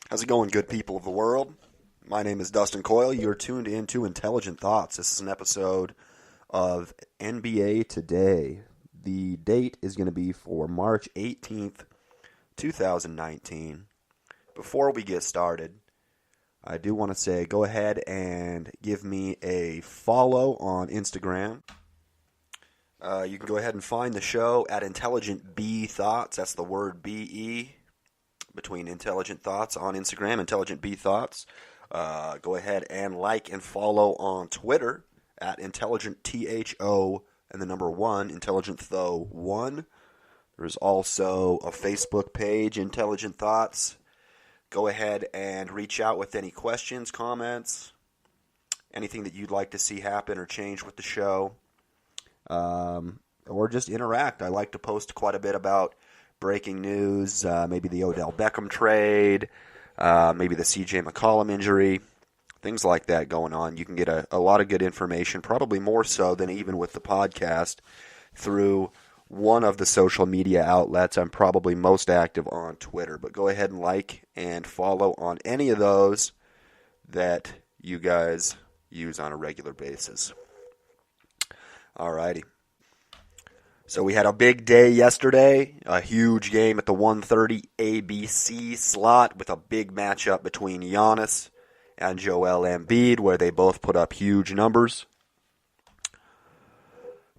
How's it going, good people of the world? My name is Dustin Coyle. You're tuned into Intelligent Thoughts. This is an episode of NBA Today. The date is going to be for March 18th, 2019. Before we get started, I do want to say go ahead and give me a follow on Instagram. You can go ahead and find the show at Intelligent B Thoughts. That's the word B-E between Intelligent Thoughts on Instagram, Intelligent B Thoughts. Go ahead and like and follow on Twitter at Intelligent THO and the number 1, Intelligent Tho 1. There's also a Facebook page, Intelligent Thoughts. Go ahead and reach out with any questions, comments, anything that you'd like to see happen or change with the show, or just interact. I like to post quite a bit about breaking news, maybe the Odell Beckham trade, maybe the C.J. McCollum injury, things like that going on. You can get a lot of good information, probably more so than even with the podcast, through one of the social media outlets. I'm probably most active on Twitter, but go ahead and like and follow on any of those that you guys use on a regular basis. Alrighty. So we had a big day yesterday, a huge game at the 1:30 ABC slot with a big matchup between Giannis and Joel Embiid, where they both put up huge numbers.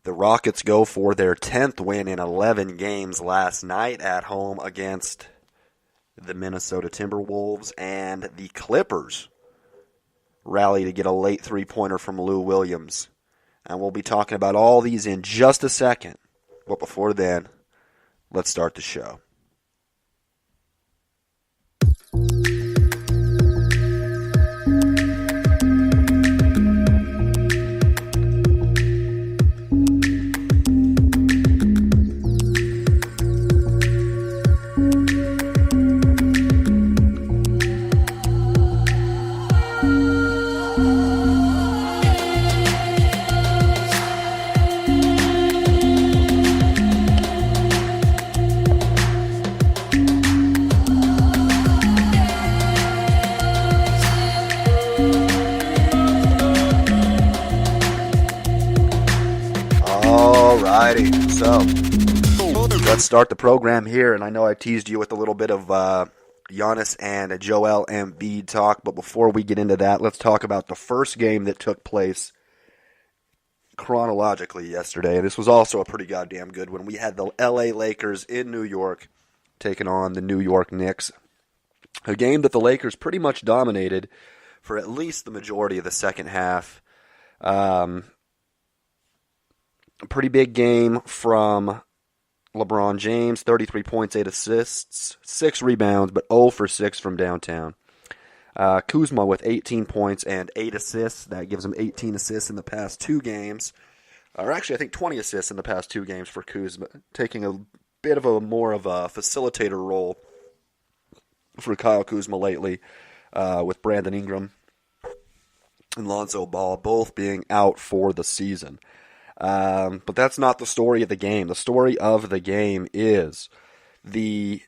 The Rockets go for their 10th win in 11 games last night at home against the Minnesota Timberwolves, and the Clippers rally to get a late three-pointer from Lou Williams. And we'll be talking about all these in just a second. But before then, let's start the show. Alrighty, so let's start the program here, and I know I teased you with a little bit of Giannis and Joel Embiid talk, but before we get into that, let's talk about the first game that took place chronologically yesterday. This was also a pretty goddamn good one. We had the LA Lakers in New York taking on the New York Knicks, a game that the Lakers pretty much dominated for at least the majority of the second half. A pretty big game from LeBron James, 33 points, 8 assists, 6 rebounds, but 0 for 6 from downtown. Kuzma with 18 points and 8 assists. That gives him 18 assists in the past 2 games. Or actually, I think 20 assists in the past 2 games for Kuzma, taking a bit of a more of a facilitator role for Kyle Kuzma lately, with Brandon Ingram and Lonzo Ball both being out for the season. But that's not the story of the game. The story of the game is the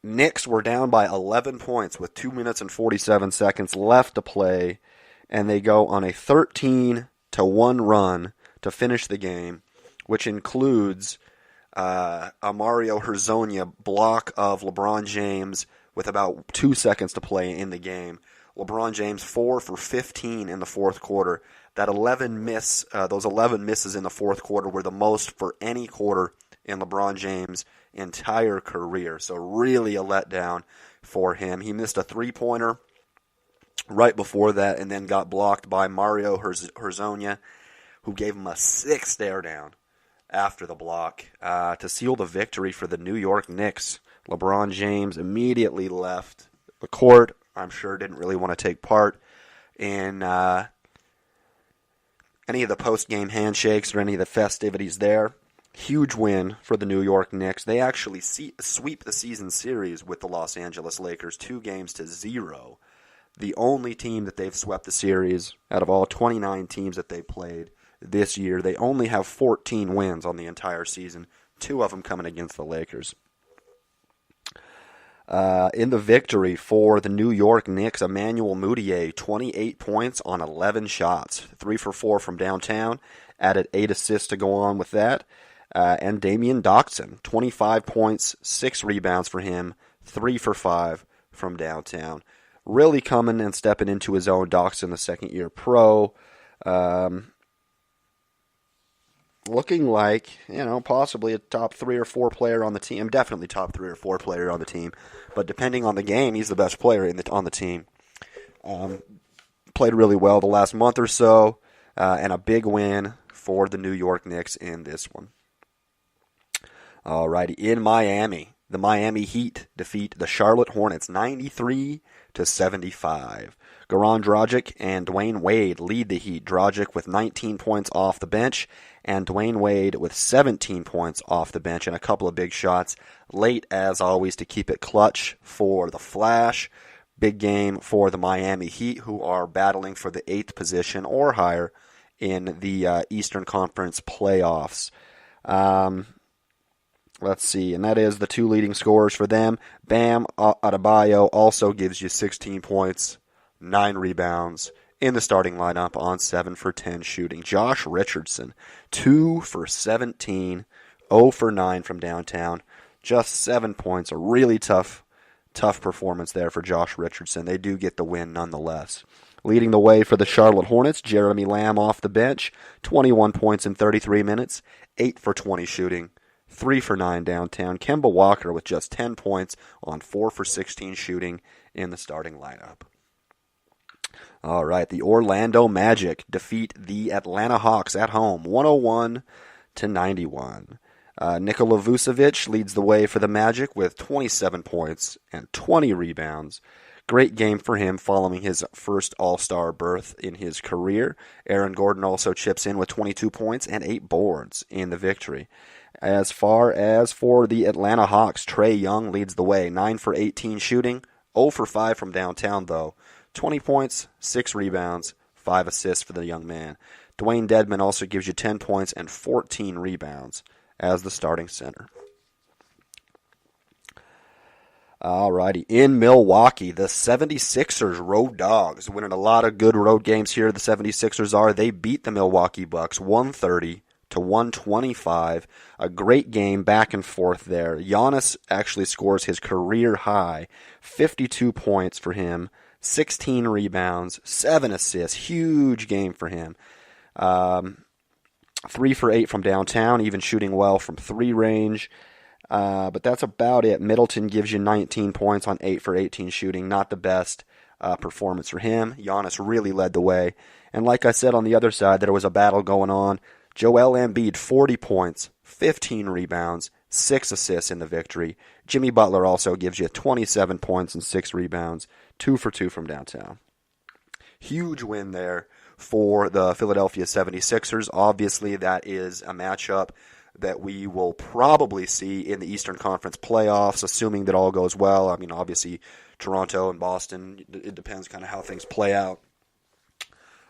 Knicks were down by 11 points with 2 minutes and 47 seconds left to play, and they go on a 13-1 run to finish the game, which includes a Mario Hezonja block of LeBron James with about 2 seconds to play in the game. LeBron James 4 for 15 in the fourth quarter. Those 11 misses in the fourth quarter were the most for any quarter in LeBron James' entire career. So really a letdown for him. He missed a three-pointer right before that and then got blocked by Mario Hezonja, who gave him a 6th stare down after the block to seal the victory for the New York Knicks. LeBron James immediately left the court. I'm sure didn't really want to take part in any of the post-game handshakes or any of the festivities there. Huge win for the New York Knicks. They actually sweep the season series with the Los Angeles Lakers 2-0. The only team that they've swept the series out of all 29 teams that they played this year. They only have 14 wins on the entire season, 2 of them coming against the Lakers. In the victory for the New York Knicks, Emmanuel Mudiay, 28 points on 11 shots, 3 for 4 from downtown, added 8 assists to go on with that. And Damian Doxson, 25 points, 6 rebounds for him, 3 for 5 from downtown. Really coming and stepping into his own. Doxson, the second-year pro. Looking like, possibly a top 3 or 4 player on the team. Definitely top 3 or 4 player on the team. But depending on the game, he's the best player on the team. Played really well the last month or so. And a big win for the New York Knicks in this one. Alrighty, in Miami, the Miami Heat defeat the Charlotte Hornets 93-75. Goran Dragic and Dwayne Wade lead the Heat. Dragic with 19 points off the bench, and Dwayne Wade with 17 points off the bench and a couple of big shots late, as always, to keep it clutch for the Flash. Big game for the Miami Heat, who are battling for the 8th position or higher in the Eastern Conference playoffs. Let's see, and that is the 2 leading scorers for them. Bam Adebayo also gives you 16 points, 9 rebounds in the starting lineup on 7 for 10 shooting. Josh Richardson, 2 for 17, 0 for 9 from downtown. Just 7 points, a really tough performance there for Josh Richardson. They do get the win nonetheless. Leading the way for the Charlotte Hornets, Jeremy Lamb off the bench, 21 points in 33 minutes, 8 for 20 shooting. 3 for 9 downtown. Kemba Walker with just 10 points on 4 for 16 shooting in the starting lineup. All right, the Orlando Magic defeat the Atlanta Hawks at home, 101-91. Nikola Vucevic leads the way for the Magic with 27 points and 20 rebounds. Great game for him following his first All-Star berth in his career. Aaron Gordon also chips in with 22 points and 8 boards in the victory. As far as for the Atlanta Hawks, Trae Young leads the way, 9 for 18 shooting, 0 for 5 from downtown though. 20 points, 6 rebounds, 5 assists for the young man. Dwayne Dedmon also gives you 10 points and 14 rebounds as the starting center. Alrighty, in Milwaukee, the 76ers road dogs, winning a lot of good road games here. The 76ers are. They beat the Milwaukee Bucks 130-125. A great game back and forth there. Giannis actually scores his career high, 52 points for him, 16 rebounds, 7 assists. Huge game for him. 3 for 8 from downtown, even shooting well from 3 range. But that's about it. Middleton gives you 19 points on 8 for 18 shooting. Not the best performance for him. Giannis really led the way. And like I said on the other side, there was a battle going on. Joel Embiid, 40 points, 15 rebounds, 6 assists in the victory. Jimmy Butler also gives you 27 points and 6 rebounds, 2 for 2 from downtown. Huge win there for the Philadelphia 76ers. Obviously, that is a matchup that we will probably see in the Eastern Conference playoffs, assuming that all goes well. I mean, obviously, Toronto and Boston, it depends kind of how things play out.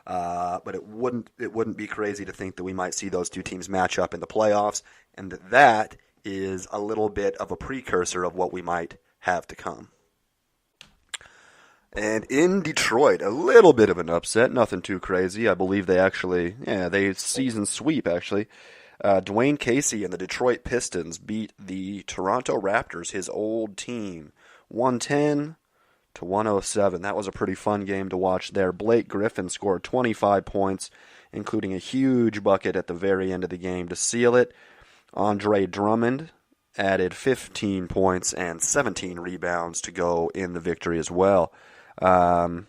But it wouldn't be crazy to think that we might see those 2 teams match up in the playoffs, and that is a little bit of a precursor of what we might have to come. And in Detroit, a little bit of an upset, nothing too crazy. I believe they season sweep, actually. Dwayne Casey and the Detroit Pistons beat the Toronto Raptors, his old team, 110-107. That was a pretty fun game to watch there. Blake Griffin scored 25 points, including a huge bucket at the very end of the game to seal it. Andre Drummond added 15 points and 17 rebounds to go in the victory as well. 20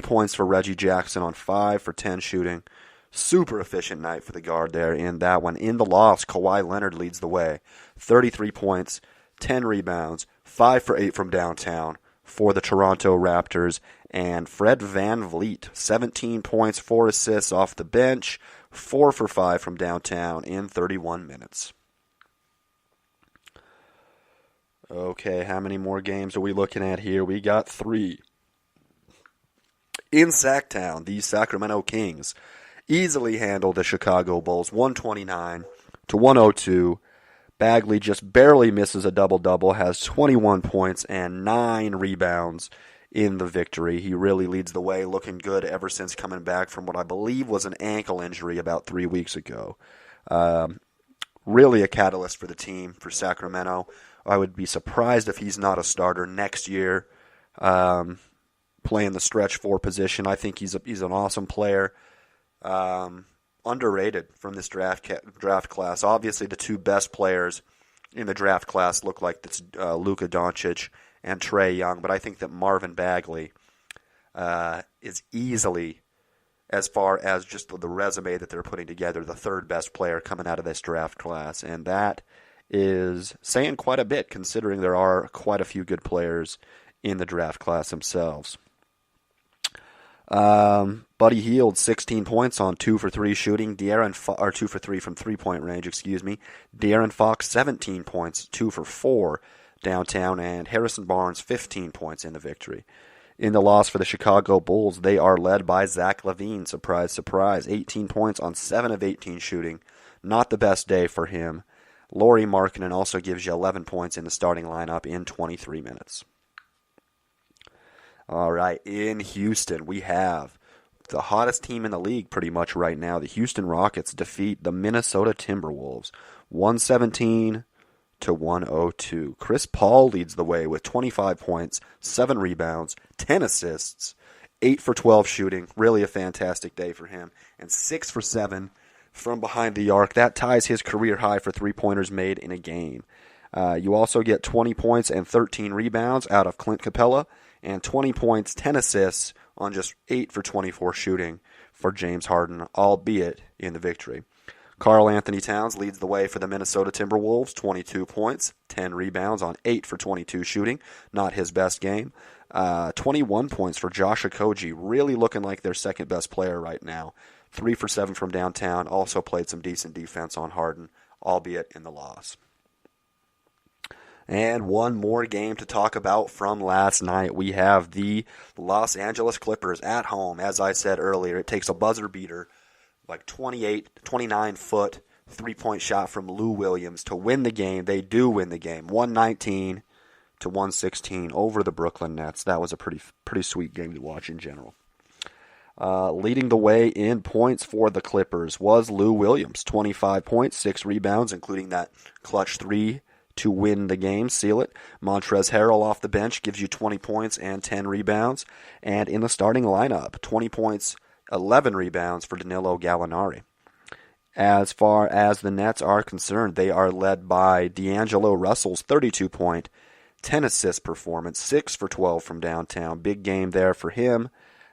points for Reggie Jackson on 5 for 10 shooting. Super efficient night for the guard there in that one. In the loss, Kawhi Leonard leads the way. 33 points, 10 rebounds, 5 for 8 from downtown for the Toronto Raptors. And Fred VanVleet, 17 points, 4 assists off the bench, 4 for 5 from downtown in 31 minutes. Okay, how many more games are we looking at here? We got 3. In Sacktown, the Sacramento Kings easily handled the Chicago Bulls 129-102. Bagley just barely misses a double-double, has 21 points and 9 rebounds in the victory. He really leads the way, looking good ever since coming back from what I believe was an ankle injury about 3 weeks ago. Really a catalyst for the team, for Sacramento. I would be surprised if he's not a starter next year, playing the stretch 4 position. I think he's an awesome player. Underrated from this draft class. Obviously, the 2 best players in the draft class look like it's Luka Doncic and Trae Young, but I think that Marvin Bagley is easily, as far as just the resume that they're putting together, the 3rd best player coming out of this draft class, and that is saying quite a bit considering there are quite a few good players in the draft class themselves. Buddy Hield, 16 points on 2 for 3 shooting. 2 for 3 from 3-point range, De'Aaron Fox, 17 points, 2 for 4 downtown. And Harrison Barnes, 15 points in the victory. In the loss for the Chicago Bulls, they are led by Zach LaVine. Surprise, surprise. 18 points on 7 of 18 shooting. Not the best day for him. Lauri Markkanen also gives you 11 points in the starting lineup in 23 minutes. All right, in Houston, we have the hottest team in the league pretty much right now. The Houston Rockets defeat the Minnesota Timberwolves 117-102. Chris Paul leads the way with 25 points, 7 rebounds, 10 assists, 8 for 12 shooting. Really a fantastic day for him. And 6 for 7 from behind the arc. That ties his career high for three-pointers made in a game. You also get 20 points and 13 rebounds out of Clint Capella, and 20 points, 10 assists on just 8 for 24 shooting for James Harden, albeit in the victory. Karl Anthony Towns leads the way for the Minnesota Timberwolves, 22 points, 10 rebounds on 8 for 22 shooting. Not his best game. 21 points for Josh Okogie, really looking like their second best player right now. 3 for 7 from downtown, also played some decent defense on Harden, albeit in the loss. And one more game to talk about from last night. We have the Los Angeles Clippers at home. As I said earlier, it takes a buzzer beater, like 29-foot three-point shot from Lou Williams to win the game. They do win the game, 119-116 over the Brooklyn Nets. That was a pretty sweet game to watch in general. Leading the way in points for the Clippers was Lou Williams, 25 points, 6 rebounds, including that clutch 3 to win the game, seal it. Montrezl Harrell off the bench gives you 20 points and 10 rebounds. And in the starting lineup, 20 points, 11 rebounds for Danilo Gallinari. As far as the Nets are concerned, they are led by D'Angelo Russell's 32-point, 10-assist performance, 6 for 12 from downtown. Big game there for him.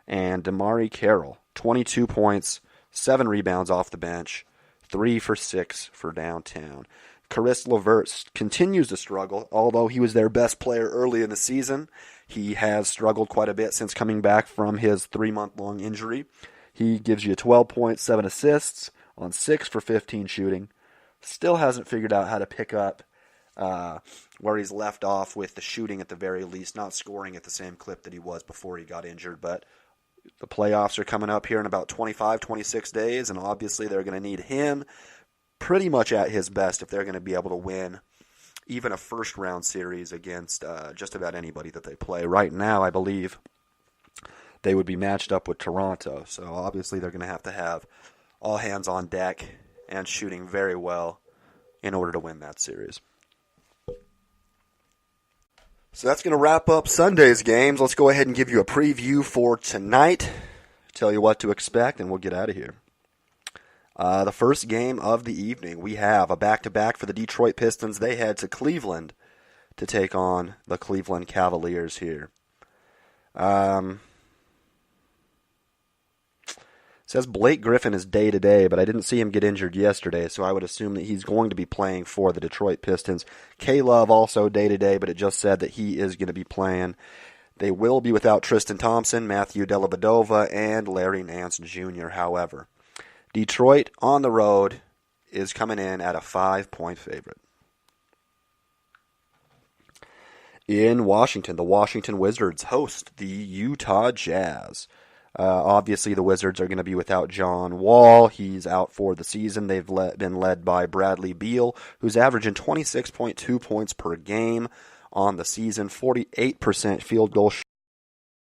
And Damari Carroll, 22 points, 7 rebounds off the bench, 3 for 6 for downtown. Caris LeVert continues to struggle. Although he was their best player early in the season, he has struggled quite a bit since coming back from his 3-month-long injury. He gives you 12 points, 7 assists on 6 for 15 shooting. Still hasn't figured out how to pick up where he's left off with the shooting at the very least, not scoring at the same clip that he was before he got injured. But the playoffs are coming up here in about 25, 26 days, and obviously they're going to need him pretty much at his best if they're going to be able to win even a first-round series against just about anybody that they play. Right now, I believe they would be matched up with Toronto, so obviously they're going to have all hands on deck and shooting very well in order to win that series. So that's going to wrap up Sunday's games. Let's go ahead and give you a preview for tonight, tell you what to expect, and we'll get out of here. The first game of the evening, we have a back-to-back for the Detroit Pistons. They head to Cleveland to take on the Cleveland Cavaliers here. It says Blake Griffin is day-to-day, but I didn't see him get injured yesterday, so I would assume that he's going to be playing for the Detroit Pistons. K-Love also day-to-day, but it just said that he is going to be playing. They will be without Tristan Thompson, Matthew Dellavedova, and Larry Nance Jr., however. Detroit on the road is coming in at a 5-point favorite. In Washington, the Washington Wizards host the Utah Jazz. Obviously, the Wizards are going to be without John Wall. He's out for the season. They've been led by Bradley Beal, who's averaging 26.2 points per game on the season, 48% field goal